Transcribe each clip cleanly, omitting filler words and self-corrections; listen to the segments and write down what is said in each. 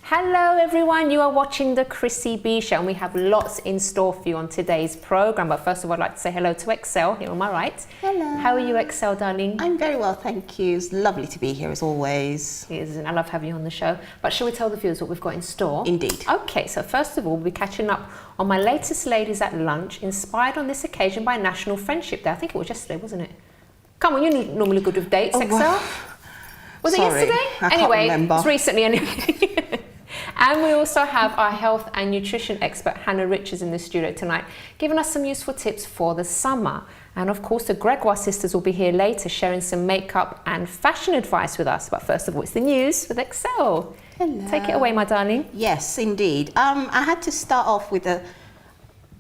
Hello everyone, you are watching the Chrissy B Show and we have lots in store for you on today's program. But first of all, I'd like to say hello to Excel here on my right. Hello. How are you, Excel, darling? I'm very well, thank you. It's lovely to be here as always. It is, and I love having you on the show. But shall we tell the viewers what we've got in store? Indeed. Okay, so first of all, we'll be catching up on my latest Ladies at Lunch, inspired on this occasion by National Friendship Day. I think it was yesterday, wasn't it? Come on, you're normally good with dates, Excel. Was it yesterday? I anyway, can't remember. It's recently anyway. And we also have our health and nutrition expert Hannah Richards in the studio tonight, giving us some useful tips for the summer. And of course, the Gregoire sisters will be here later, sharing some makeup and fashion advice with us. But first of all, it's the news with Excel. Hello. Take it away, my darling. Yes, indeed. I had to start off with a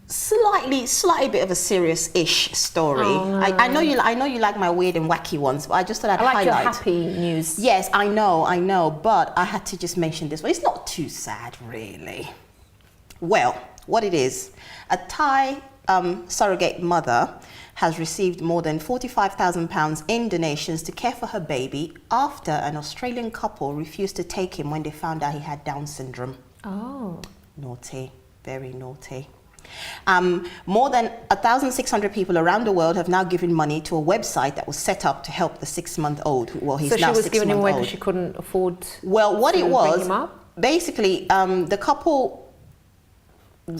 slightly bit of a serious-ish story. Oh, no. I know you like my weird and wacky ones, but I just thought I'd highlight. I like your happy news. Yes, I know, but I had to just mention this one. It's not too sad, really. Well, what it is, a Thai surrogate mother has received more than £45,000 in donations to care for her baby after an Australian couple refused to take him when they found out he had Down syndrome. Oh. Naughty, very naughty. More than 1,600 people around the world have now given money to a website that was set up to help the 6-month-old. Well, he's now 6 months old. So she was giving him away because she couldn't afford Well, what to it was, bring him up? basically, the couple,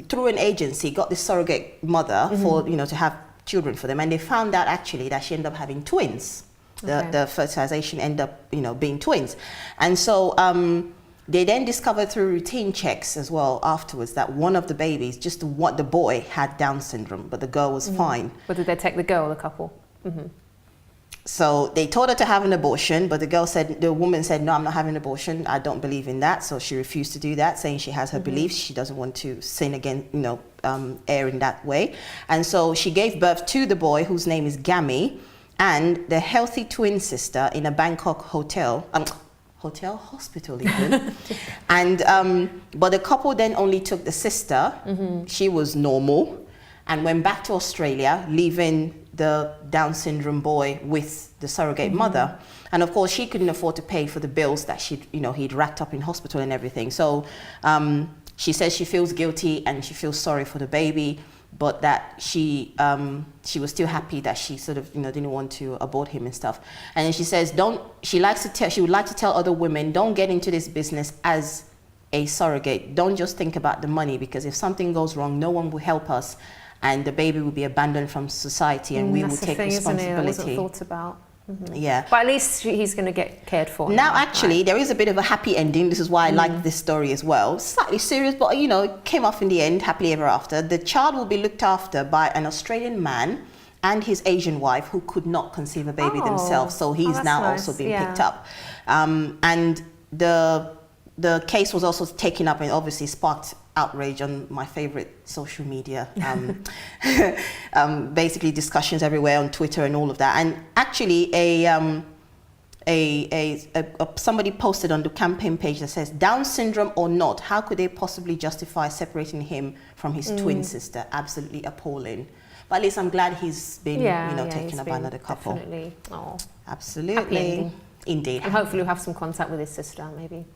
through an agency, got this surrogate mother for, to have children for them. And they found out actually that she ended up having twins. The fertilization ended up, being twins. And so, they then discovered through routine checks as well afterwards that one of the babies, just the boy, had Down syndrome, but the girl was fine. But did they take the girl, the couple? So they told her to have an abortion, but the woman said, no, I'm not having an abortion. I don't believe in that. So she refused to do that, saying she has her beliefs. She doesn't want to sin again, err in that way. And so she gave birth to the boy, whose name is Gammy, and the healthy twin sister in a Bangkok hospital even. And but the couple then only took the sister. She was normal and went back to Australia, leaving the Down syndrome boy with the surrogate mother. And of course she couldn't afford to pay for the bills that he'd racked up in hospital and everything. So she says she feels guilty and she feels sorry for the baby, but that she was still happy that she sort of didn't want to abort him and stuff. And then she says she would like to tell other women, don't get into this business as a surrogate. Don't just think about the money, because if something goes wrong, no one will help us and the baby will be abandoned from society and we will take responsibility. It wasn't thought about. Yeah. But at least he's going to get cared for. Now, actually, there is a bit of a happy ending. This is why I like this story as well. Slightly serious, but it came off in the end, happily ever after. The child will be looked after by an Australian man and his Asian wife who could not conceive a baby themselves. So he's now also being picked up. And the case was also taken up and obviously sparked outrage on my favorite social media, basically discussions everywhere on Twitter and all of that. And actually somebody posted on the campaign page that says, Down syndrome or not, how could they possibly justify separating him from his twin sister? Absolutely appalling. But at least I'm glad he's been taken up by another couple. Definitely. Oh, absolutely. Indeed. And hopefully we'll have some contact with his sister maybe.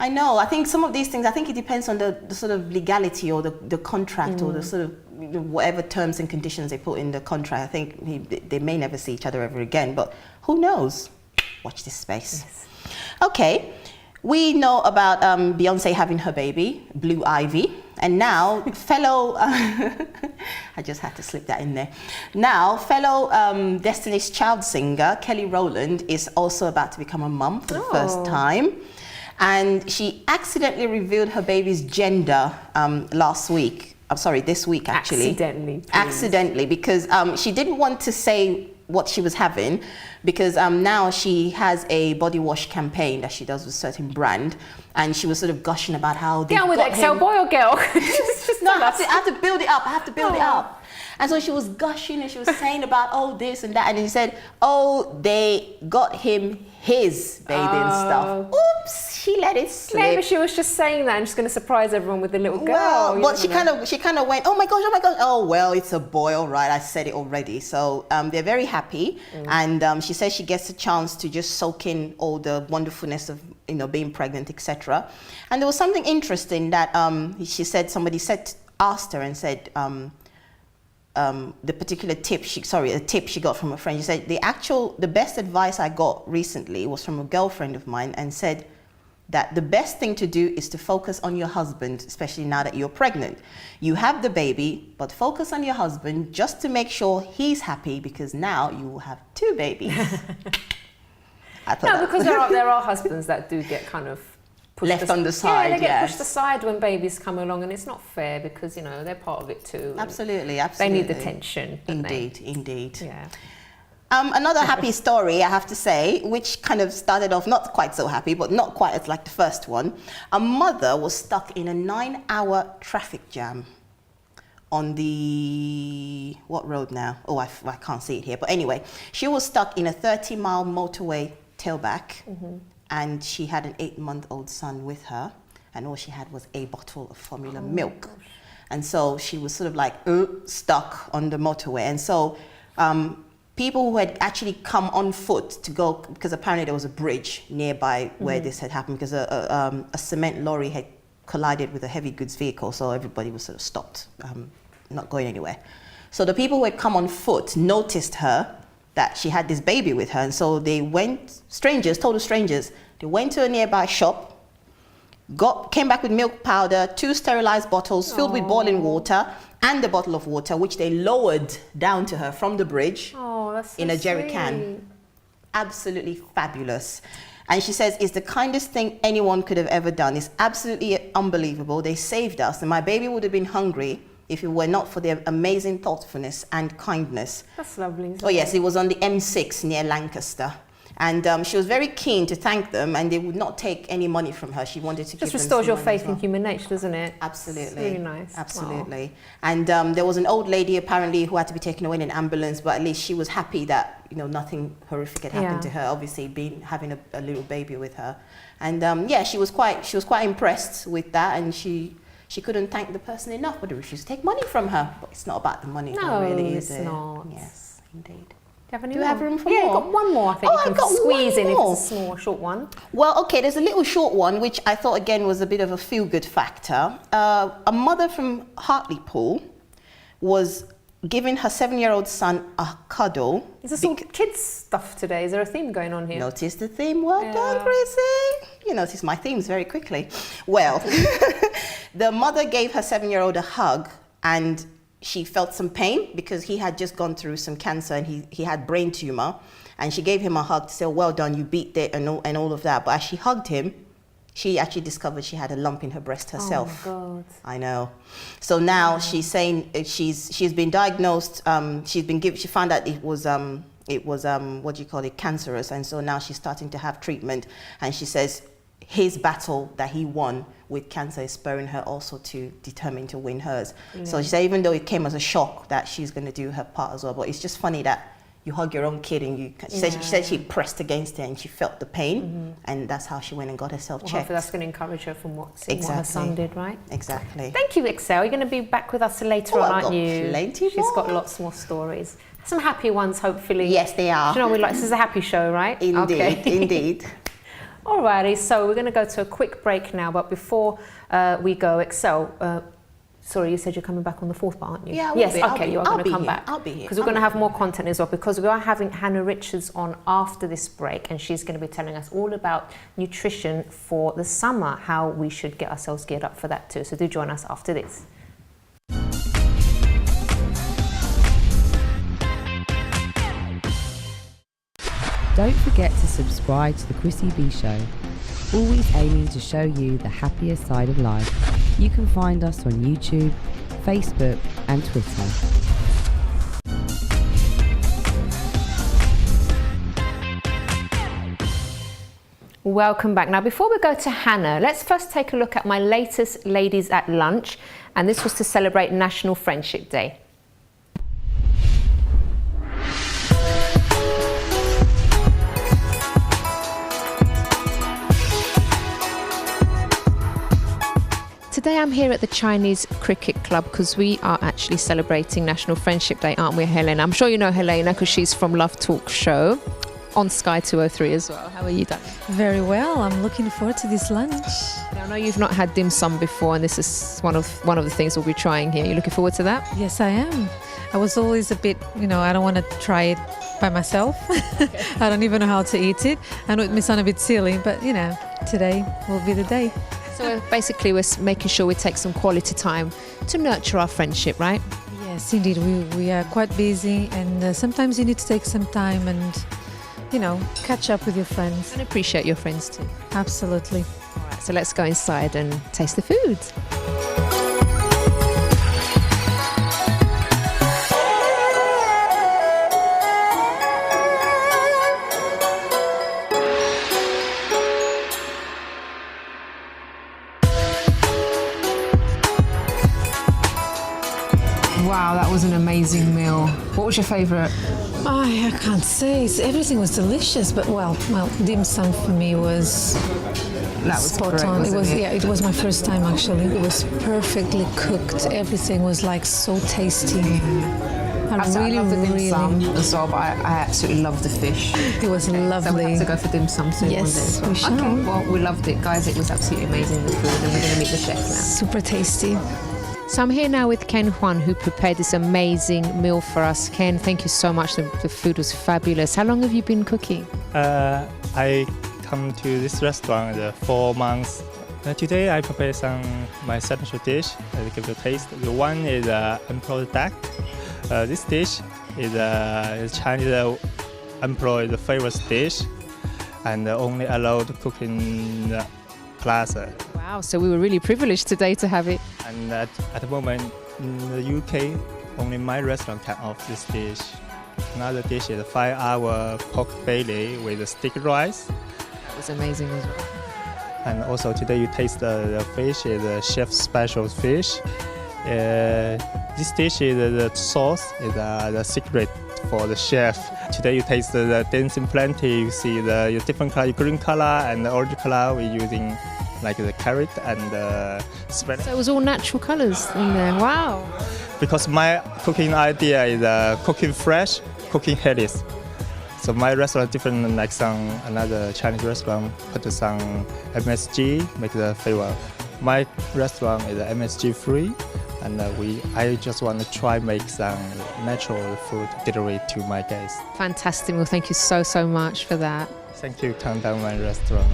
I know. I think some of these things, it depends on the sort of legality or the contract or the sort of whatever terms and conditions they put in the contract. I think they may never see each other ever again, but who knows? Watch this space. Yes. Okay. We know about Beyonce having her baby, Blue Ivy, and now fellow, I just had to slip that in there. Now, fellow Destiny's Child singer, Kelly Rowland, is also about to become a mum for the first time. And she accidentally revealed her baby's gender this week actually. Accidentally, because she didn't want to say what she was having, because now she has a body wash campaign that she does with a certain brand, and she was sort of gushing about how they with Excel, boy or girl? No, I have to build it up. And so she was gushing and she was saying about, oh, this and that. And he said, oh, they got him his baby and stuff. Oops, she let it slip. Maybe she was just saying that and just going to surprise everyone with the little girl. Well, but she kind of went, oh my gosh, oh well, it's a boy, all right, I said it already. So they're very happy, and she says she gets a chance to just soak in all the wonderfulness of being pregnant, etc. And there was something interesting that she said somebody asked her and said the particular tip a tip she got from a friend. She said the best advice I got recently was from a girlfriend of mine, and said that the best thing to do is to focus on your husband, especially now that you're pregnant. You have the baby, but focus on your husband just to make sure he's happy, because now you will have 2 babies. Because there are husbands that do get kind of left on the side. Yeah, they get pushed aside when babies come along, and it's not fair because they're part of it too. Absolutely. They need attention. Indeed. Yeah. Another happy story, I have to say, which kind of started off not quite so happy, but not quite as like the first one. A mother was stuck in a 9-hour traffic jam on what road now? Oh, I can't see it here. But anyway, she was stuck in a 30-mile motorway tailback, and she had an 8-month-old son with her, and all she had was a bottle of formula milk. And so she was sort of like stuck on the motorway. And so people who had actually come on foot to go, because apparently there was a bridge nearby where this had happened, because a cement lorry had collided with a heavy goods vehicle, so everybody was sort of stopped, not going anywhere. So the people who had come on foot noticed her, that she had this baby with her, and so they went, total strangers, they went to a nearby shop, came back with milk powder, 2 sterilized bottles filled with boiling water, and a bottle of water, which they lowered down to her from the bridge in a jerry can. Absolutely fabulous. And she says, it's the kindest thing anyone could have ever done. It's absolutely unbelievable. They saved us, and my baby would have been hungry if it were not for their amazing thoughtfulness and kindness. That's lovely. Oh yes, it was on the M6 near Lancaster. And she was very keen to thank them, and they would not take any money from her. She wanted to give them just restores your money faith as well. in human nature, doesn't it? Absolutely. It's really nice. Absolutely. Wow. And there was an old lady apparently who had to be taken away in an ambulance, but at least she was happy that nothing horrific had happened to her. Obviously, having a little baby with her, and she was quite impressed with that, and she couldn't thank the person enough, but they refused to take money from her. But it's not about the money, really, is it? No, it's not. Yes, indeed. Do you have room for more? more? You've got one more, I think. I've got squeeze one in more. if it's a small, short one. Well, okay, there's a little short one, which I thought, again, was a bit of a feel-good factor. A mother from Hartlepool was giving her 7-year-old son a cuddle. Is this all kids stuff today? Is there a theme going on here? Notice the theme? Well done, Chrissy. You notice my themes very quickly. Well, the mother gave her 7-year-old a hug, and she felt some pain because he had just gone through some cancer, and he had brain tumor, and she gave him a hug to say, well done, you beat it, and all of that. But as she hugged him, she actually discovered she had a lump in her breast herself. Oh my God. I know. So now she's saying she's been diagnosed. She found out it was cancerous, and so now she's starting to have treatment. And she says his battle that he won with cancer is spurring her also to determine to win hers. Yeah. So she said even though it came as a shock, that she's going to do her part as well. But it's just funny that you hug your own kid, and she said she pressed against it and she felt the pain, and that's how she went and got herself checked. Hopefully that's going to encourage her from what her son did, right? Exactly. Thank you, Excel. You're going to be back with us later on, aren't you? Plenty She's got lots more stories. Some happy ones, hopefully. Yes, they are. Do you know, this is a happy show, right? Indeed, indeed. Alrighty, so we're going to go to a quick break now, but before we go, Excel, sorry, you said you're coming back on the 4th part, aren't you? Yeah, yes, okay, you are going to come back. I'll be here. Because we're going to have more content as well, because we are having Hannah Richards on after this break, and she's going to be telling us all about nutrition for the summer, how we should get ourselves geared up for that too. So do join us after this. Don't forget to subscribe to the Chrissy B Show, always aiming to show you the happier side of life. You can find us on YouTube, Facebook and Twitter. Welcome back. Now, before we go to Hannah, let's first take a look at my latest Ladies at Lunch, and this was to celebrate National Friendship Day. today I'm here at the Chinese Cricket Club because we are actually celebrating National Friendship Day, aren't we, Helena? I'm sure you know Helena because she's from Love Talk Show on Sky 203 as well. How are you, Dan? Very well. I'm looking forward to this lunch. Now, I know you've not had dim sum before, and this is one of the things we'll be trying here. You looking forward to that? Yes, I am. I was always a bit, I don't want to try it by myself. Okay. I don't even know how to eat it. I know it may sound a bit silly, but today will be the day. So basically we're making sure we take some quality time to nurture our friendship, right? Yes, indeed. We are quite busy, and sometimes you need to take some time and, catch up with your friends. And appreciate your friends too. Absolutely. All right, so let's go inside and taste the food. Wow, that was an amazing meal. What was your favourite? I can't say. Everything was delicious, but well, dim sum for me was spot great, on. wasn't it? It was my first time actually. It was perfectly cooked. Everything was like so tasty. I love the dim sum as well, but I absolutely love the fish. It was lovely. So we have to go for dim sum soon. Yes, one day. we shall. Okay, well, we loved it, guys. It was absolutely amazing, the food, and we're going to meet the chef now. Super tasty. So I'm here now with Ken Huan, who prepared this amazing meal for us. Ken, thank you so much. The food was fabulous. How long have you been cooking? I come to this restaurant 4 months. Today I prepare my signature dish to give you a taste. The one is employed duck. This dish is Chinese employed favorite dish and only allowed to cook in the plaza. Wow, so we were really privileged today to have it. And at the moment in the UK, only my restaurant can offer this dish. Another dish is a 5-hour pork belly with sticky rice. That was amazing as well. And also today you taste the fish is a chef's special fish. This dish is the sauce is the secret for the chef. Today you taste the dancing plenty. You see the different color, green color and the orange color. We're using like the carrot and the spinach. So it was all natural colours in there. Wow. Because my cooking idea is cooking fresh, cooking healthy. So my restaurant different like another Chinese restaurant put some MSG make the flavor. My restaurant is MSG free, and I just want to try make some natural food delivery to my guests. Fantastic. Well, thank you so much for that. Thank you. Come down my restaurant.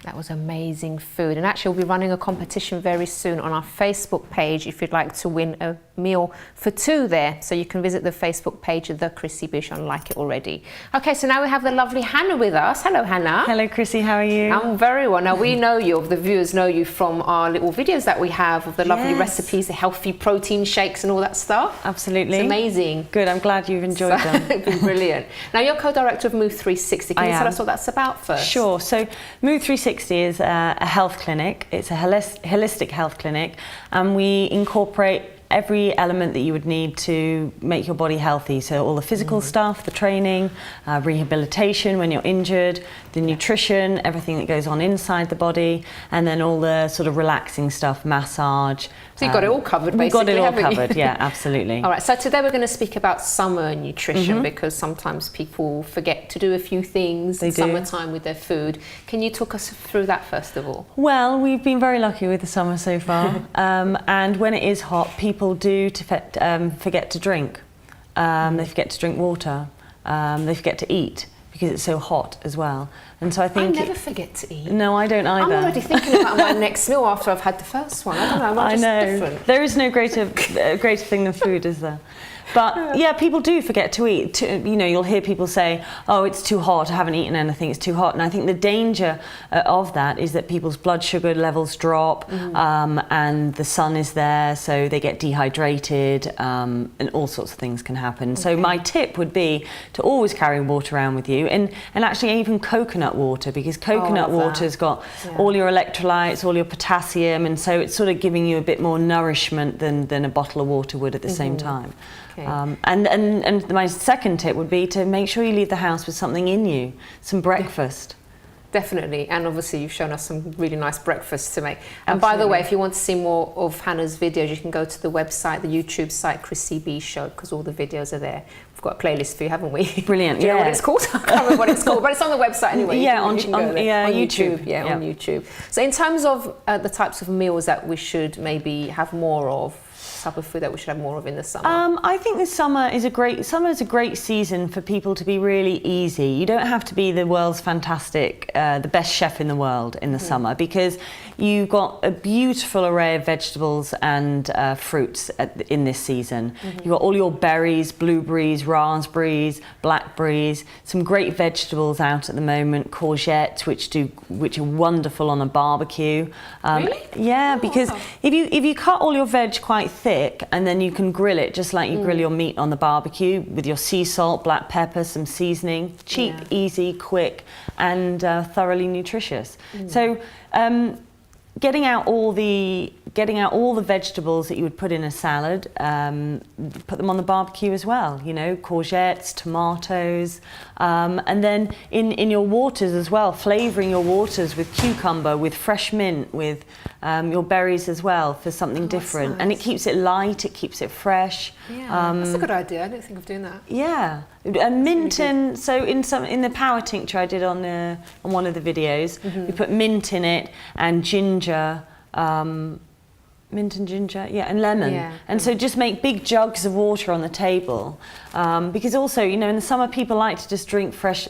That was amazing food. And actually, we'll be running a competition very soon on our Facebook page if you'd like to win a meal for 2 there. So you can visit the Facebook page of the Chrissy B Show and like it already. Okay, so now we have the lovely Hannah with us. Hello, Hannah. Hello, Chrissy. How are you? I'm very well. Now, we know you, the viewers know you from our little videos that we have of the lovely Yes. recipes, the healthy protein shakes and all that stuff. Absolutely. It's amazing. Good. I'm glad you've enjoyed them. It's been brilliant. Now, you're co-director of Move 360. Can I you tell am. us what that's about first? Sure. So Move 360 is a health clinic. It's a holistic health clinic, and we incorporate every element that you would need to make your body healthy. So all the physical stuff, the training, rehabilitation when you're injured, the nutrition, everything that goes on inside the body, and then all the sort of relaxing stuff, massage. So you've got it all covered, basically. We've got it all haven't you? covered, yeah, absolutely. All right, so today we're going to speak about summer nutrition because sometimes people forget to do a few things in do. summertime with their food. Can you talk us through that first of all? Well, we've been very lucky with the summer so far, and when it is hot, people do forget to drink. They forget to drink water. They forget to eat because it's so hot as well. And so I think I never forget to eat. No, I don't either. I'm already thinking about my next meal after I've had the first one. I don't know. I'm just different. There is no greater thing than food, is there? But yeah, people do forget to eat. You'll hear people say, "Oh, it's too hot. I haven't eaten anything. It's too hot." And I think the danger of that is that people's blood sugar levels drop, and the sun is there, so they get dehydrated, and all sorts of things can happen. Okay. So my tip would be to always carry water around with you, and actually even coconut water, because coconut water's got all your electrolytes, all your potassium, and so it's sort of giving you a bit more nourishment than a bottle of water would at the same time. Okay. And my second tip would be to make sure you leave the house with something in you, some breakfast. Definitely, and obviously you've shown us some really nice breakfasts to make. And by the way, if you want to see more of Hannah's videos, you can go to the website, the YouTube site, Chrissy B Show, because all the videos are there. We've got a playlist for you, haven't we? Brilliant. Do you know what it's called? I can't remember what it's called, but it's on the website anyway. Yeah, on YouTube. Yeah, on YouTube. So in terms of the types of meals that we should maybe have more of, type of food that we should have more of in the summer? I think the summer is a great season for people to be really easy. You don't have to be the world's fantastic, the best chef in the world in the summer, because you've got a beautiful array of vegetables and fruits in this season. You've got all your berries, blueberries, raspberries, blackberries, some great vegetables out at the moment, courgettes, which are wonderful on a barbecue. Really? Yeah, because if you cut all your veg quite thick, and then you can grill it just like you grill your meat on the barbecue with your sea salt, black pepper, some seasoning. Cheap, easy, quick, and thoroughly nutritious. So getting out all the vegetables that you would put in a salad, put them on the barbecue as well. You know, courgettes, tomatoes, and then in your waters as well, flavouring your waters with cucumber, with fresh mint, with your berries as well for something different. Nice. And it keeps it light, it keeps it fresh. Yeah, that's a good idea. I didn't think of doing that. Yeah, and mint in the power tincture I did on one of the videos, we put mint in it and ginger. Mint and ginger, and lemon. And so just make big jugs of water on the table. Because also, you know, in the summer people like to just drink fresh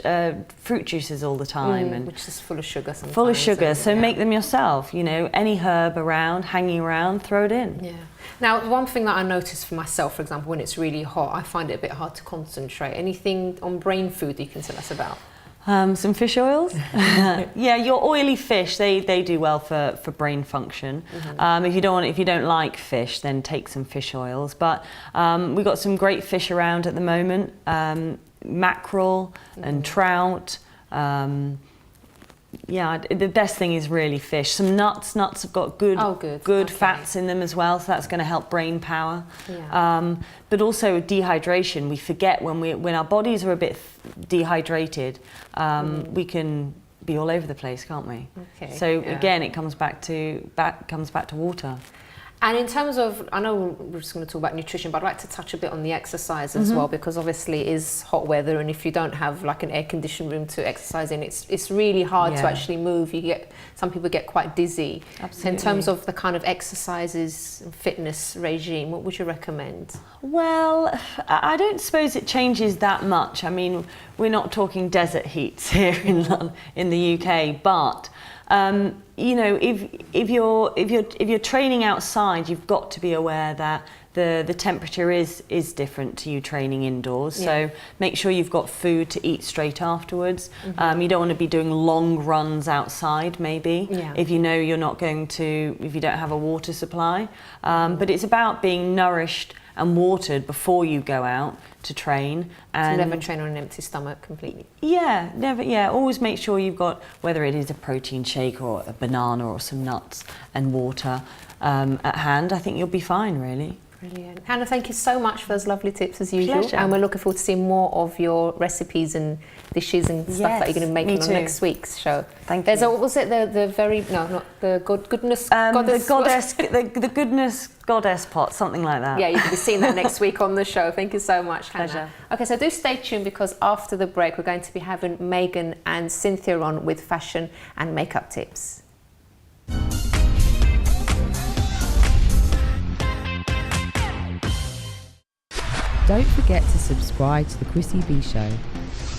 fruit juices all the time. And which is full of sugar sometimes. full of sugar, so make them yourself, you know, any herb around, hanging around, throw it in. Yeah. Now, one thing that I noticed for myself, for example, when it's really hot, I find it a bit hard to concentrate. Anything on brain food that you can tell us about? Some fish oils. Yeah, your oily fish, they do well for brain function. If you don't like fish, then take some fish oils. But we've got some great fish around at the moment. Mackerel and trout. Yeah, the best thing is really fish. Some nuts. Nuts have got good fats in them as well, so that's going to help brain power. Yeah. But also dehydration. We forget when our bodies are a bit dehydrated, we can be all over the place, can't we? Okay. So again, it comes back to water. And in terms of, I know we're just going to talk about nutrition, but I'd like to touch a bit on the exercise as well, because obviously it is hot weather, and if you don't have like an air-conditioned room to exercise in, it's really hard to actually move. Some people get quite dizzy. Absolutely. In terms of the kind of exercises and fitness regime, what would you recommend? Well, I don't suppose it changes that much. I mean, we're not talking desert heats here in the UK, but you know, if you're training outside, you've got to be aware that the temperature is different to you training indoors. So make sure you've got food to eat straight afterwards. You don't want to be doing long runs outside, maybe, if you know you're not going to, if you don't have a water supply. But it's about being nourished and watered before you go out to train. And to never train on an empty stomach completely. Yeah, never. Yeah, always make sure you've got, whether it is a protein shake or a banana or some nuts and water at hand. I think you'll be fine, really. Brilliant. Hannah, thank you so much for those lovely tips as usual. Pleasure. And we're looking forward to seeing more of your recipes and dishes and stuff that you're going to be making on next week's show. Thank you. you. What was it? The goodness goddess, the goodness goddess pot, something like that. Yeah, you can be seeing that next week on the show. Thank you so much, Hannah. Pleasure. Okay, so do stay tuned, because after the break we're going to be having Megan and Cynthia on with fashion and makeup tips. Don't forget to subscribe to the Chrissy B Show,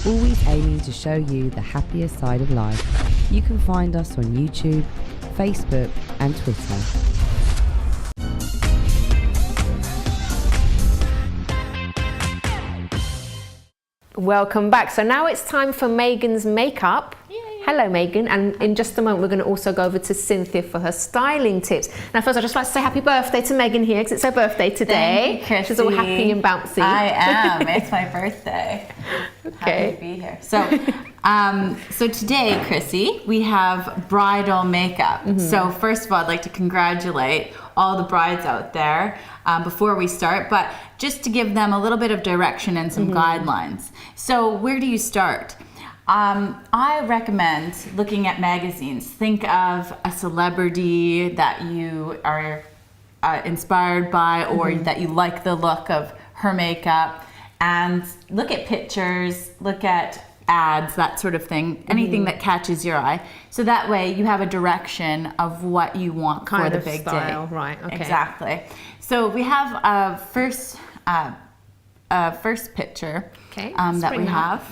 always aiming to show you the happier side of life. You can find us on YouTube, Facebook and Twitter. Welcome back. So now it's time for Megan's makeup. Hello, Megan. And in just a moment, we're going to also go over to Cynthia for her styling tips. Now, first, I'd just like to say happy birthday to Megan here, because it's her birthday today. Thank you, Chrissy. She's all happy and bouncy. I am. It's my birthday. Okay. Happy to be here. So today, Chrissy, we have bridal makeup. So first of all, I'd like to congratulate all the brides out there before we start, but just to give them a little bit of direction and some guidelines. So where do you start? I recommend looking at magazines. Think of a celebrity that you are inspired by, or that you like the look of her makeup, and look at pictures, look at ads, that sort of thing, anything that catches your eye. So that way you have a direction of what you want for the big style, day. right? Okay. Exactly. So we have a first picture that we have,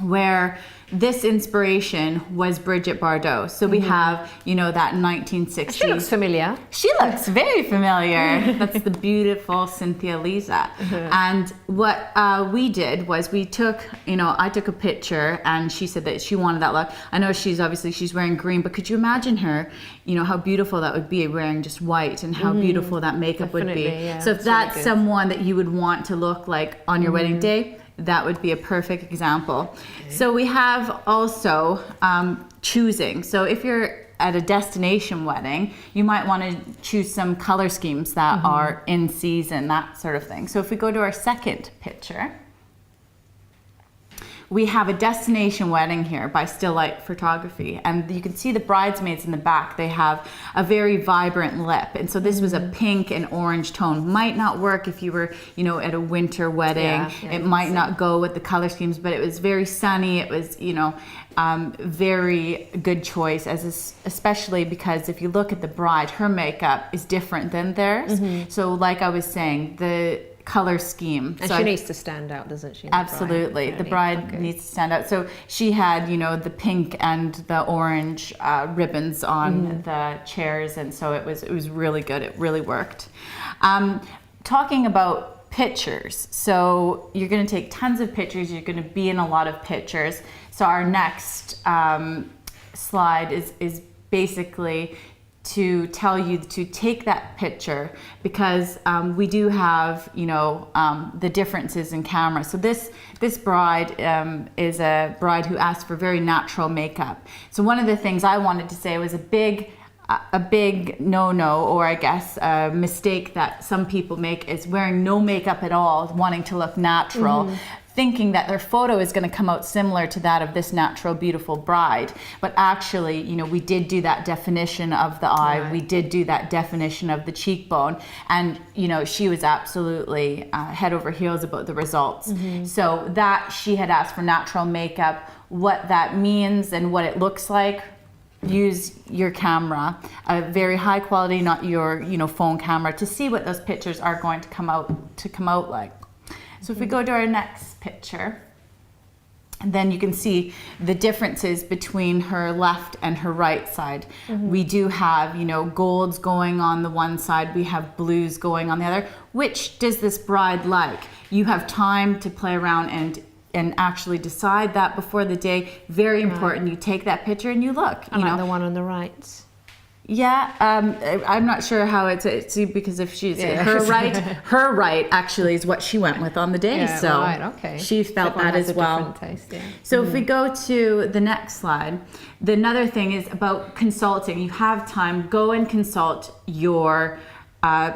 where this inspiration was Brigitte Bardot. So we have, you know, that 1960s. She looks familiar. She looks very familiar. That's the beautiful Cynthia Lisa. And what we did was we took, you know, I took a picture, and she said that she wanted that look. I know she's wearing green, but could you imagine her, you know, how beautiful that would be wearing just white, and how beautiful that makeup would be. Yeah, so if that's really someone that you would want to look like on your wedding day, that would be a perfect example. Okay. So we have also choosing. So if you're at a destination wedding, you might want to choose some color schemes that are in season, that sort of thing. So if we go to our second picture, we have a destination wedding here by Still Life Photography, and you can see the bridesmaids in the back. They have a very vibrant lip, and so this was a pink and orange tone. Might not work if you were, you know, at a winter wedding. It might not go with the color schemes, but it was very sunny. It was, you know, very good choice, especially because if you look at the bride, her makeup is different than theirs. So like I was saying, the color scheme. And she needs to stand out, doesn't she? Absolutely. The bride needs to stand out. So she had, you know, the pink and the orange ribbons on the chairs, and so it was really good. It really worked. Talking about pictures. So you're going to take tons of pictures. You're going to be in a lot of pictures. So our next slide is basically to tell you to take that picture, because we do have, you know, the differences in camera. So this bride is a bride who asked for very natural makeup. So one of the things I wanted to say was a big no-no, or I guess a mistake that some people make, is wearing no makeup at all, wanting to look natural, thinking that their photo is going to come out similar to that of this natural, beautiful bride. But actually, you know, we did do that definition of the eye, we did do that definition of the cheekbone, and, you know, she was absolutely head over heels about the results. So that she had asked for natural makeup, what that means and what it looks like. Use your camera, a very high quality, not your, you know, phone camera, to see what those pictures are going to come out like. So if we go to our next picture, then you can see the differences between her left and her right side. We do have, you know, golds going on the one side, we have blues going on the other. Which does this bride like? You have time to play around and actually decide that before the day. Very important. You take that picture and you look. I like the one on the right. Yeah, I'm not sure how it's because if she's her right actually is what she went with on the day. She felt that as well. Taste, So if we go to the next slide, another thing is about consulting. You have time, go and consult your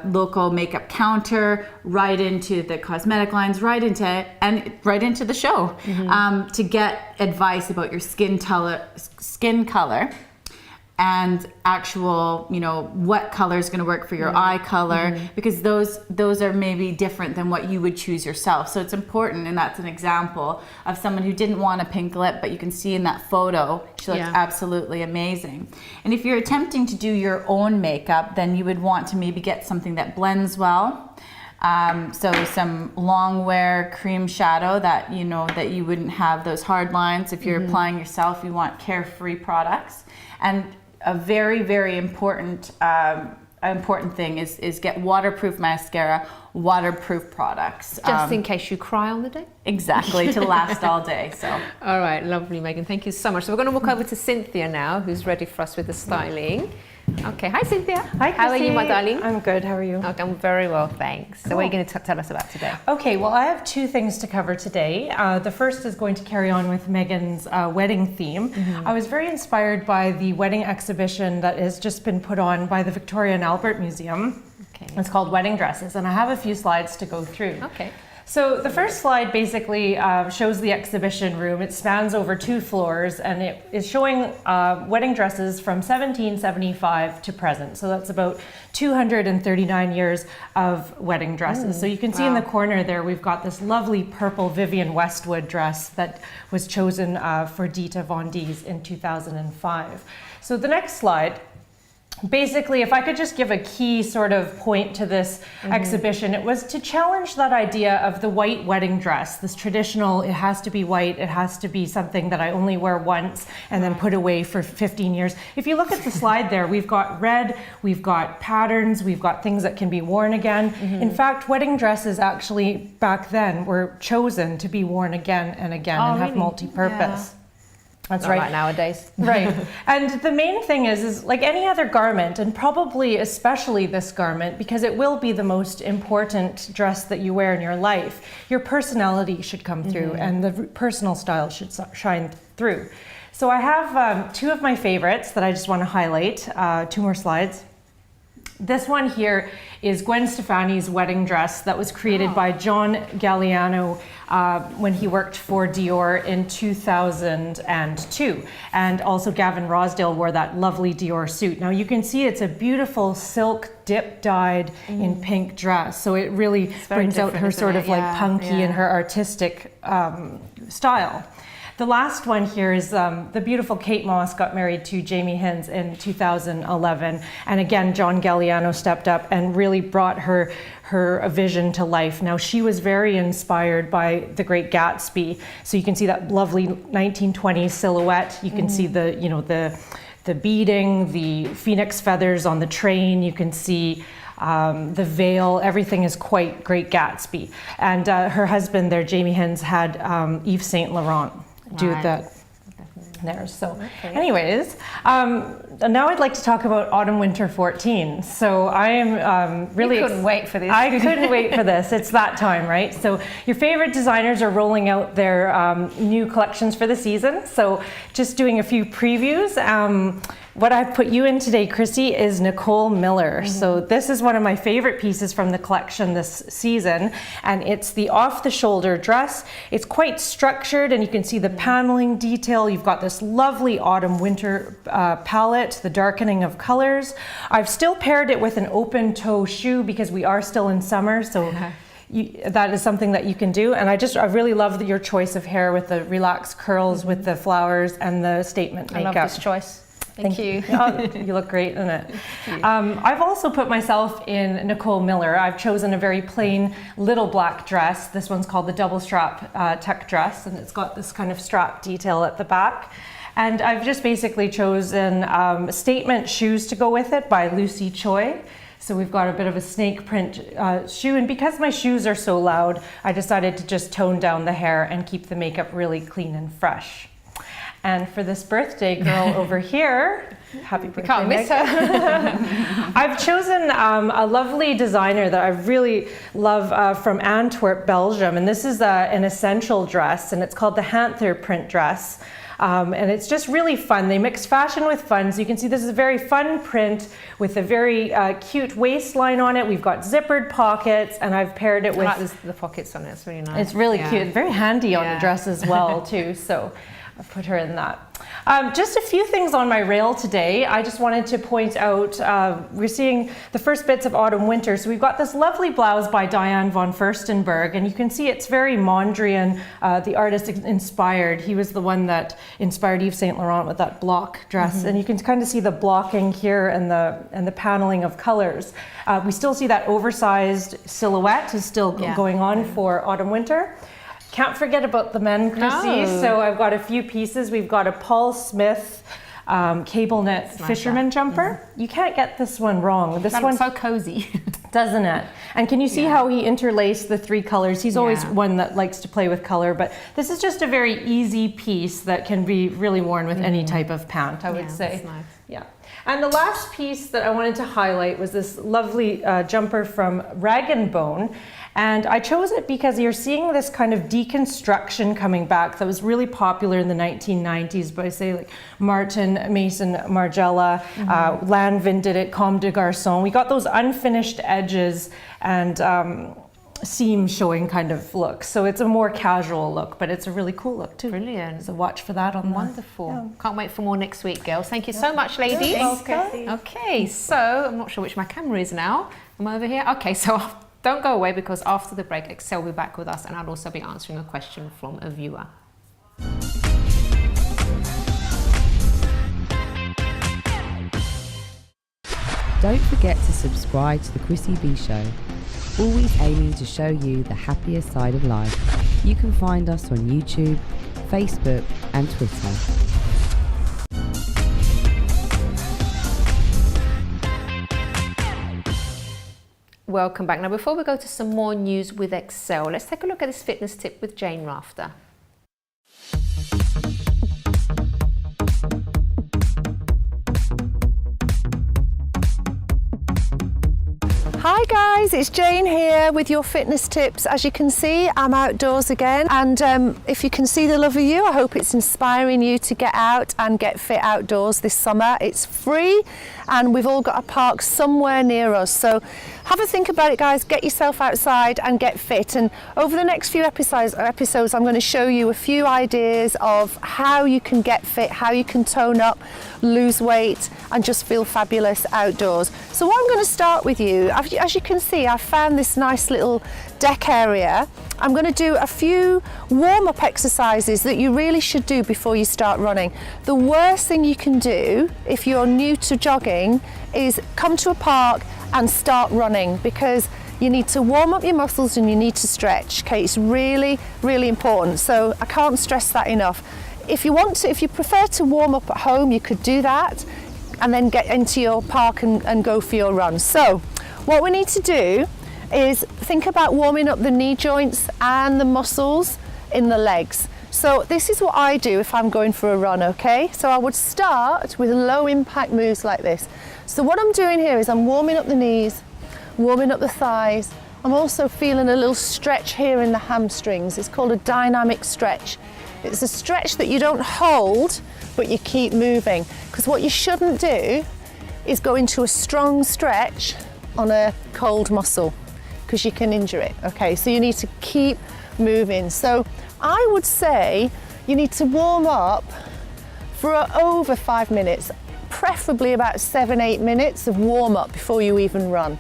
local makeup counter, right into the cosmetic lines, right into the show, to get advice about your skin color. And actual, you know, what color is going to work for your eye color, because those are maybe different than what you would choose yourself. So it's important, and that's an example of someone who didn't want a pink lip, but you can see in that photo, she looks absolutely amazing. And if you're attempting to do your own makeup, then you would want to maybe get something that blends well. So some long wear cream shadow that, you know, that you wouldn't have those hard lines. If you're applying yourself, you want carefree products. And a very, very important thing is get waterproof mascara, waterproof products. Just in case you cry on the day? Exactly, to last all day. So. All right, lovely, Megan. Thank you so much. So we're going to walk over to Cynthia now, who's ready for us with the styling. Okay, hi Cynthia. Hi Chrissy. How are you, my darling? I'm good, how are you? Okay, I'm very well, thanks. So what are you going to tell us about today? Okay, well I have two things to cover today. The first is going to carry on with Megan's wedding theme. I was very inspired by the wedding exhibition that has just been put on by the Victoria and Albert Museum. Okay. It's called Wedding Dresses, and I have a few slides to go through. Okay. So the first slide basically shows the exhibition room. It spans over 2 floors, and it is showing wedding dresses from 1775 to present. So that's about 239 years of wedding dresses. So you can see in the corner there, we've got this lovely purple Vivienne Westwood dress that was chosen for Dita Von Dies in 2005. So the next slide. Basically, if I could just give a key sort of point to this exhibition, it was to challenge that idea of the white wedding dress, this traditional, it has to be white, it has to be something that I only wear once and then put away for 15 years. If you look at the slide there, we've got red, we've got patterns, we've got things that can be worn again. In fact, wedding dresses actually back then were chosen to be worn again and again and have multi-purpose. That's Not right nowadays. Right. And the main thing is like any other garment, and probably especially this garment, because it will be the most important dress that you wear in your life, your personality should come through and the personal style should shine through. So I have 2 of my favorites that I just want to highlight. 2 more slides. This one here is Gwen Stefani's wedding dress that was created by John Galliano when he worked for Dior in 2002. And also Gavin Rosdale wore that lovely Dior suit. Now you can see it's a beautiful silk dip dyed in pink dress. So it really brings out her sort of like punky and her artistic style. The last one here is the beautiful Kate Moss got married to Jamie Hinds in 2011. And again, John Galliano stepped up and really brought her vision to life. Now, she was very inspired by The Great Gatsby. So you can see that lovely 1920s silhouette. You can see the beading, the phoenix feathers on the train. You can see the veil, everything is quite Great Gatsby. And her husband there, Jamie Hinds, had Yves Saint Laurent do that there. So anyways, now I'd like to talk about autumn winter 14. So I am really... You couldn't wait for this. I couldn't wait for this. It's that time, right? So your favorite designers are rolling out their new collections for the season. So just doing a few previews. What I've put you in today, Chrissy, is Nicole Miller. So this is one of my favorite pieces from the collection this season, and it's the off-the-shoulder dress. It's quite structured, and you can see the paneling detail. You've got this lovely autumn-winter palette, the darkening of colors. I've still paired it with an open-toe shoe because we are still in summer, so that is something that you can do. And I really love your choice of hair with the relaxed curls, with the flowers, and the statement makeup. I love this choice. Thank you. Oh, you look great in it. I've also put myself in Nicole Miller. I've chosen a very plain little black dress. This one's called the double strap tuck dress, and it's got this kind of strap detail at the back. And I've just basically chosen statement shoes to go with it by Lucy Choi. So we've got a bit of a snake print shoe, and because my shoes are so loud, I decided to just tone down the hair and keep the makeup really clean and fresh. And for this birthday girl over here, happy birthday, can't miss her. I've chosen a lovely designer that I really love from Antwerp, Belgium. And this is an essential dress, and it's called the Hanther print dress. And it's just really fun. They mix fashion with fun. So you can see this is a very fun print with a very cute waistline on it. We've got zippered pockets, and I've paired it with... I like the pockets on it. It's really nice. It's really cute. Very handy on the dress as well, too. So I've put her in that. Just a few things on my rail today. I just wanted to point out, we're seeing the first bits of autumn winter. So we've got this lovely blouse by Diane von Furstenberg, and you can see it's very Mondrian, the artist inspired. He was the one that inspired Yves Saint Laurent with that block dress. And you can kind of see the blocking here and the paneling of colors. We still see that oversized silhouette is still going on for autumn winter. Can't forget about the men, Chrissy. So I've got a few pieces. We've got a Paul Smith cable knit fisherman jumper. You can't get this one wrong. This one's so cozy. Doesn't it? And can you see how he interlaced the 3 colors? He's always one that likes to play with color, but this is just a very easy piece that can be really worn with any type of pant, I would say. That's nice. Yeah. And the last piece that I wanted to highlight was this lovely jumper from Rag & Bone. And I chose it because you're seeing this kind of deconstruction coming back that was really popular in the 1990s by, say, like Martin, Mason, Margiela, Lanvin did it, Comme des Garçons. We got those unfinished edges, and seam showing kind of look. So it's a more casual look, but it's a really cool look too. Brilliant. So watch for that on Wonderful. Can't wait for more next week, girls. Thank you so much, ladies. Okay, so I'm not sure which my camera is now. I'm over here. Okay, so don't go away, because after the break, Excel will be back with us, and I'll also be answering a question from a viewer. Don't forget to subscribe to the Chrissy B Show, always aiming to show you the happier side of life. You can find us on YouTube, Facebook and Twitter. Welcome back. Now, before we go to some more news with Excel, let's take a look at this fitness tip with Jane Rafter. Hi guys, it's Jane here with your fitness tips. As you can see, I'm outdoors again, and if you can see the love of you, I hope it's inspiring you to get out and get fit outdoors this summer. It's free and we've all got a park somewhere near us, so have a think about it guys. Get yourself outside and get fit, and over the next few episodes I'm going to show you a few ideas of how you can get fit, how you can tone up, lose weight and just feel fabulous outdoors. So what I'm going to start with you, as you can see, I found this nice little deck area. I'm going to do a few warm-up exercises that you really should do before you start running. The worst thing you can do if you're new to jogging is come to a park and start running, because you need to warm up your muscles and you need to stretch. Okay, it's really, really important. So I can't stress that enough. If you want to, if you prefer to warm up at home, you could do that and then get into your park and go for your run. So what we need to do is think about warming up the knee joints and the muscles in the legs. So this is what I do if I'm going for a run, okay? So I would start with low impact moves like this. So what I'm doing here is I'm warming up the knees, warming up the thighs. I'm also feeling a little stretch here in the hamstrings. It's called a dynamic stretch. It's a stretch that you don't hold, but you keep moving. Because what you shouldn't do is go into a strong stretch on a cold muscle, because you can injure it. Okay, so you need to keep moving. So I would say you need to warm up for over 5 minutes, preferably about 7-8 minutes of warm up before you even run,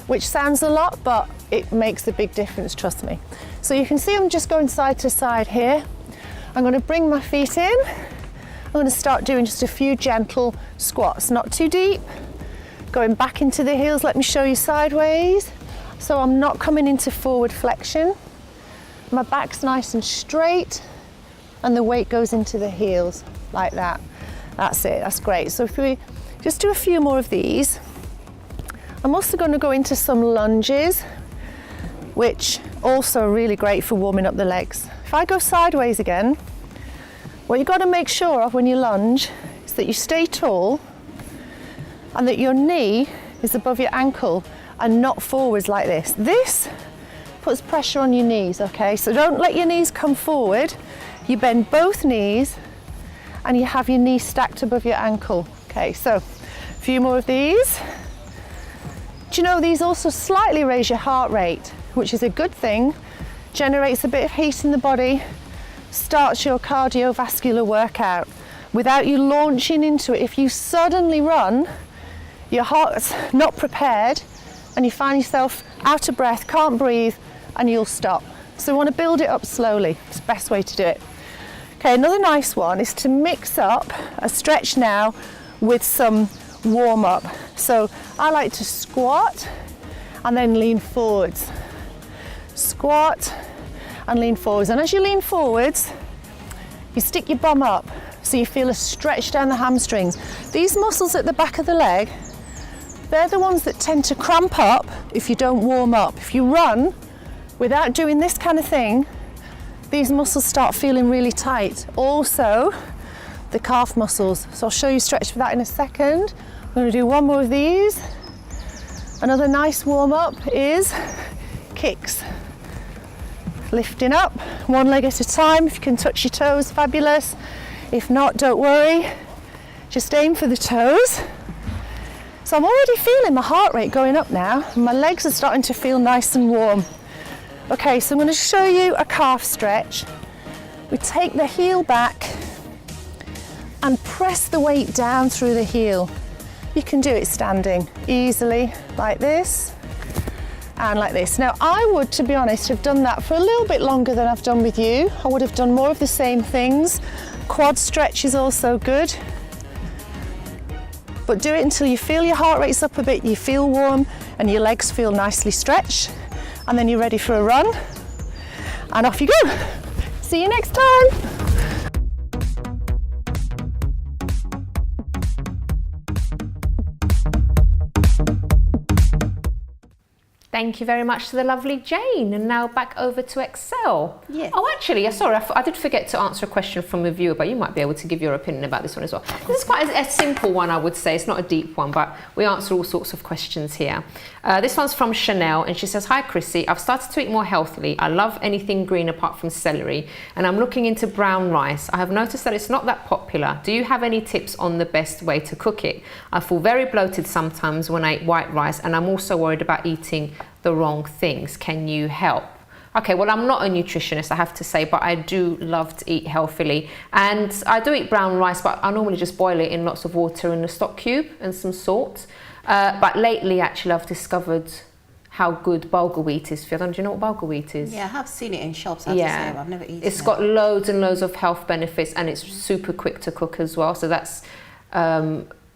which sounds a lot, but it makes a big difference, trust me. So you can see I'm just going side to side here. I'm going to bring my feet in. I'm going to start doing just a few gentle squats, not too deep. Going back into the heels, let me show you sideways. So I'm not coming into forward flexion. My back's nice and straight and the weight goes into the heels like that. That's it, that's great. So if we just do a few more of these. I'm also going to go into some lunges, which also are really great for warming up the legs. If I go sideways again, what you've got to make sure of when you lunge is that you stay tall and that your knee is above your ankle and not forwards like this. This puts pressure on your knees, okay? So don't let your knees come forward. You bend both knees and you have your knee stacked above your ankle. Okay, so a few more of these. Do you know these also slightly raise your heart rate, which is a good thing, generates a bit of heat in the body, starts your cardiovascular workout without you launching into it. If you suddenly run, your heart's not prepared and you find yourself out of breath, can't breathe, and you'll stop. So we want to build it up slowly. It's the best way to do it. Okay, another nice one is to mix up a stretch now with some warm up. So I like to squat and then lean forwards. Squat and lean forwards. And as you lean forwards, you stick your bum up so you feel a stretch down the hamstrings. These muscles at the back of the leg, they're the ones that tend to cramp up if you don't warm up. If you run without doing this kind of thing, these muscles start feeling really tight. Also, the calf muscles. So I'll show you stretch for that in a second. I'm going to do one more of these. Another nice warm up is kicks. Lifting up, one leg at a time. If you can touch your toes, fabulous. If not, don't worry. Just aim for the toes. So I'm already feeling my heart rate going up now. My legs are starting to feel nice and warm. Okay, so I'm going to show you a calf stretch. We take the heel back and press the weight down through the heel. You can do it standing easily, like this and like this. Now, I would, to be honest, have done that for a little bit longer than I've done with you. I would have done more of the same things. Quad stretch is also good. But do it until you feel your heart rate's up a bit, you feel warm, and your legs feel nicely stretched. And then you're ready for a run. And off you go. See you next time. Thank you very much to the lovely Jane. And now back over to Excel. Yes. Oh, actually, sorry, I did forget to answer a question from a viewer, but you might be able to give your opinion about this one as well. This is quite a simple one, I would say. It's not a deep one, but we answer all sorts of questions here. This one's from Chanel, and she says, "Hi, Chrissy. I've started to eat more healthily. I love anything green apart from celery, and I'm looking into brown rice. I have noticed that it's not that popular. Do you have any tips on the best way to cook it? I feel very bloated sometimes when I eat white rice, and I'm also worried about eating the wrong things. Can you help?" Okay, well, I'm not a nutritionist, I have to say, but I do love to eat healthily. And I do eat brown rice, but I normally just boil it in lots of water in a stock cube and some salt. But lately, actually, I've discovered how good bulgur wheat is. Do you know what bulgur wheat is? Yeah, I have seen it in shops, I have to say, but I've never eaten it. It's got loads and loads of health benefits, and it's super quick to cook as well. So that's...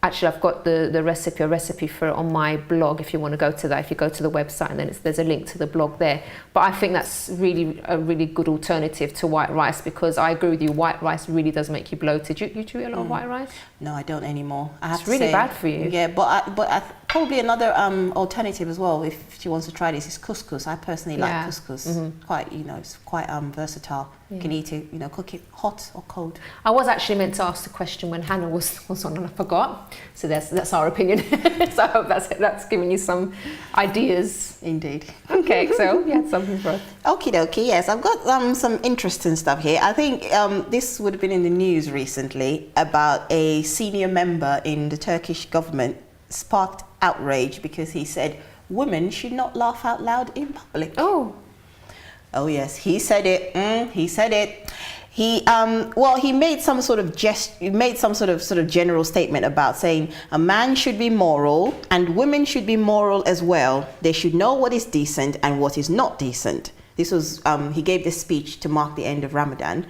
actually, I've got a recipe for it on my blog if you want to go to that. If you go to the website, and then there's a link to the blog there. But I think that's really a really good alternative to white rice, because I agree with you, white rice really does make you bloated. You do eat a lot of white rice? No, I don't anymore. I have it's to really say, bad for you. Yeah, probably another alternative as well, if she wants to try this, is couscous. I personally like couscous. Quite, it's quite versatile. You can eat it, cook it hot or cold. I was actually meant to ask the question when Hannah was on, and I forgot. So that's our opinion. So I hope that's giving you some ideas. Indeed. Okay, so you had something for us. Okie dokie, yes, I've got some interesting stuff here. I think this would have been in the news recently about a senior member in the Turkish government sparked outrage because he said women should not laugh out loud in public. Oh yes, he said it. He said it. He made some sort of general statement about saying a man should be moral and women should be moral as well. They should know what is decent and what is not decent. This was he gave this speech to mark the end of Ramadan.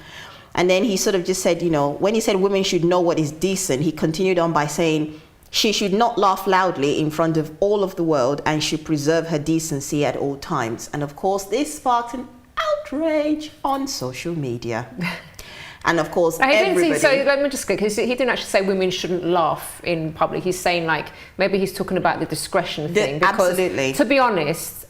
And then he sort of just said, when he said women should know what is decent, he continued on by saying she should not laugh loudly in front of all of the world and should preserve her decency at all times. And of course, this sparked an outrage on social media. And of course, everybody... So let me just go, because he didn't actually say women shouldn't laugh in public. He's saying, maybe he's talking about the discretion thing. Because, absolutely. To be honest,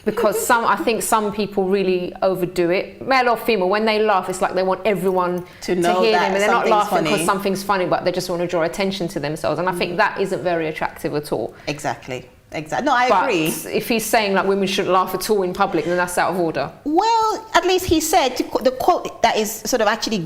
because I think some people really overdo it, male or female. When they laugh, it's like they want everyone to hear them, and they're not laughing because something's funny, but they just want to draw attention to themselves. And I think that isn't very attractive at all. Exactly. No, I agree. If he's saying women shouldn't laugh at all in public, then that's out of order. Well, at least he said, the quote that is sort of actually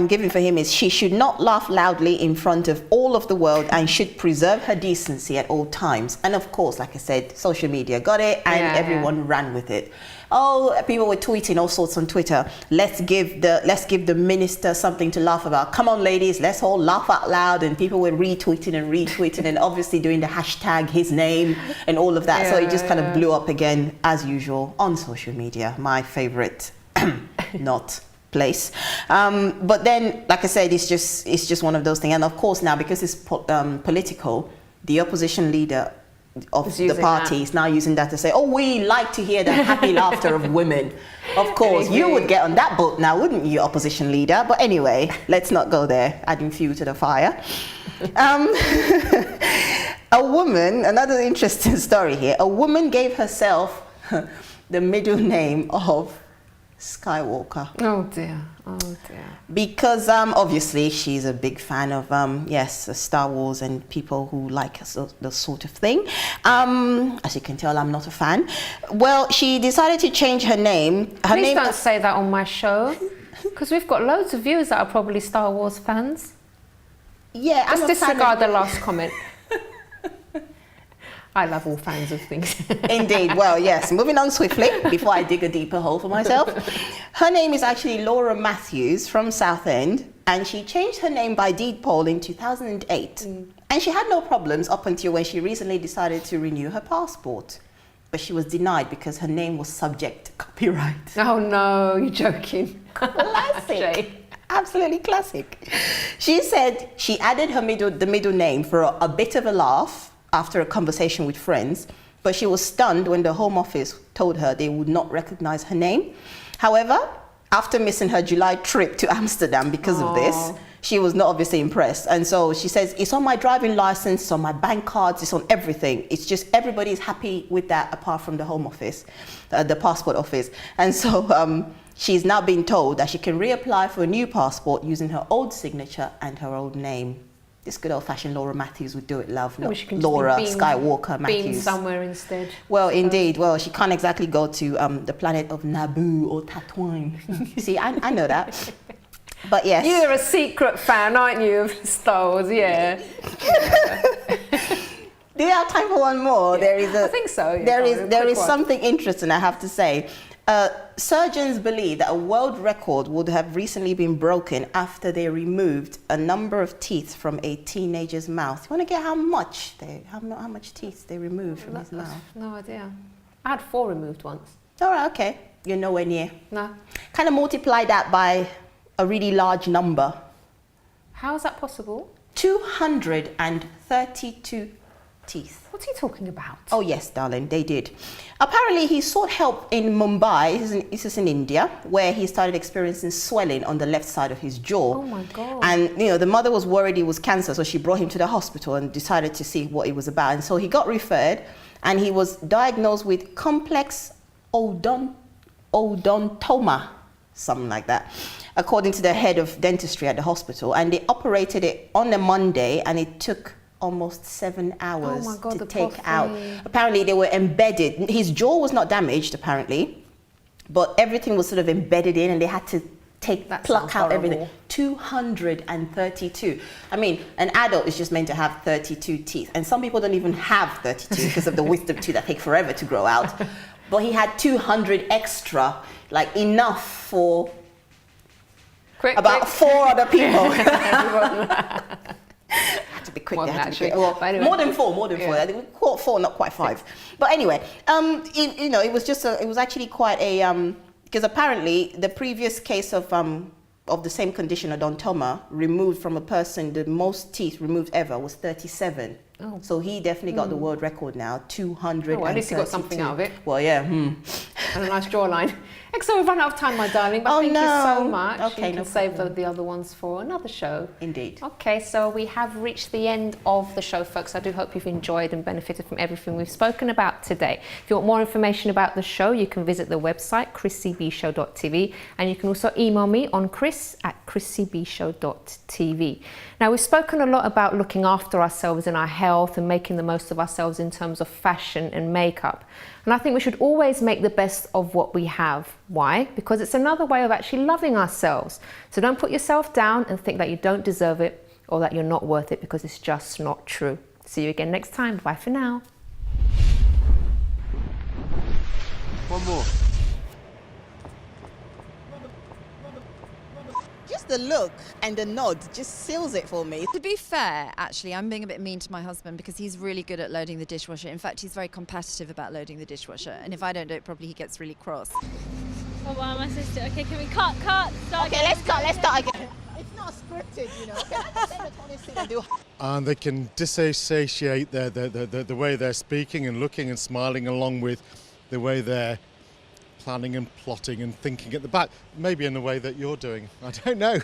given for him is, she should not laugh loudly in front of all of the world and should preserve her decency at all times. And of course, like I said, social media got it and everyone ran with it. Oh, people were tweeting all sorts on Twitter. Let's give the minister something to laugh about. Come on, ladies, let's all laugh out loud. And people were retweeting and obviously doing the hashtag his name and all of that. So it just kind of blew up again, as usual, on social media. My favorite not place. But then, like I said, it's just one of those things. And of course now, because it's political, the opposition leader of the party is now using that to say, oh, we like to hear the happy laughter of women. Of course, you would get on that boat now, wouldn't you, opposition leader? But anyway, let's not go there, adding fuel to the fire. A woman, another interesting story here, a woman gave herself the middle name of Skywalker. Oh dear. Because obviously she's a big fan of Star Wars and people who like the sort of thing. As you can tell, I'm not a fan. Well, she decided to change her name. Please don't say that on my show, because we've got loads of viewers that are probably Star Wars fans. Yeah, just disregard the last comment. I love all fans of things. Indeed. Well, yes. Moving on swiftly before I dig a deeper hole for myself. Her name is actually Laura Matthews from Southend, and she changed her name by deed poll in 2008. And she had no problems up until when she recently decided to renew her passport. But she was denied because her name was subject to copyright. Oh no, you're joking. Classic. Absolutely classic. She said she added the middle name for a bit of a laugh after a conversation with friends, but she was stunned when the Home Office told her they would not recognize her name. However, after missing her July trip to Amsterdam because of this, she was not obviously impressed. And so she says, it's on my driving license, it's on my bank cards, it's on everything. It's just everybody's happy with that apart from the Home Office, the passport office. And so she's now been told that she can reapply for a new passport using her old signature and her old name. This good old-fashioned Laura Matthews would do it, love. Not Laura Skywalker Matthews. Being somewhere instead. Well, indeed. Well, she can't exactly go to the planet of Naboo or Tatooine. See, I know that. But yes. You're a secret fan, aren't you, of Star Wars? Yeah. Do you have time for one more? Yeah. I think so. Yeah, there is something interesting, I have to say. Surgeons believe that a world record would have recently been broken after they removed a number of teeth from a teenager's mouth. You want to get how much teeth they removed from his mouth? No idea. I had 4 removed once. All right, okay. You're nowhere near. No. Kind of multiply that by a really large number. How is that possible? 232 teeth. What's he talking about? Oh yes, darling, they did. Apparently, he sought help in Mumbai, this is in India, where he started experiencing swelling on the left side of his jaw. Oh my God. And the mother was worried it was cancer, so she brought him to the hospital and decided to see what it was about. And so he got referred, and he was diagnosed with complex odontoma, something like that, according to the head of dentistry at the hospital. And they operated it on a Monday, and it took almost 7 hours to take out. Apparently they were embedded. His jaw was not damaged, apparently, but everything was sort of embedded in, and they had to pluck out everything. 232. I mean, an adult is just meant to have 32 teeth, and some people don't even have 32 because of the wisdom teeth that take forever to grow out. But he had 200 extra, like enough for about 4 other people. To be quick, well, anyway. more than four. Yeah. We caught 4, not quite 5. But anyway, it was just it was actually quite a because apparently the previous case of the same condition, odontoma, removed from a person, the most teeth removed ever was 37. Oh. So he definitely got the world record now, 232. Oh, at least he got something out of it. Well, yeah. And a nice jawline. So we've run out of time, my darling, but thank you so much. Okay, you can save the other ones for another show. Indeed. Okay, so we have reached the end of the show, folks. I do hope you've enjoyed and benefited from everything we've spoken about today. If you want more information about the show, you can visit the website, chrissybshow.tv, and you can also email me on chris@chrissybshow.tv. Now, we've spoken a lot about looking after ourselves and our health and making the most of ourselves in terms of fashion and makeup. And I think we should always make the best of what we have. Why? Because it's another way of actually loving ourselves. So don't put yourself down and think that you don't deserve it or that you're not worth it, because it's just not true. See you again next time. Bye for now. One more. Just the look and the nod just seals it for me. To be fair, actually, I'm being a bit mean to my husband because he's really good at loading the dishwasher. In fact, he's very competitive about loading the dishwasher. And if I don't do it properly, he gets really cross. Oh, wow, my sister. Okay, can we cut? Start okay, again. let's start again. It's not scripted, And they can disassociate the way they're speaking and looking and smiling, along with the way they're planning and plotting and thinking at the back, maybe in the way that you're doing. I don't know.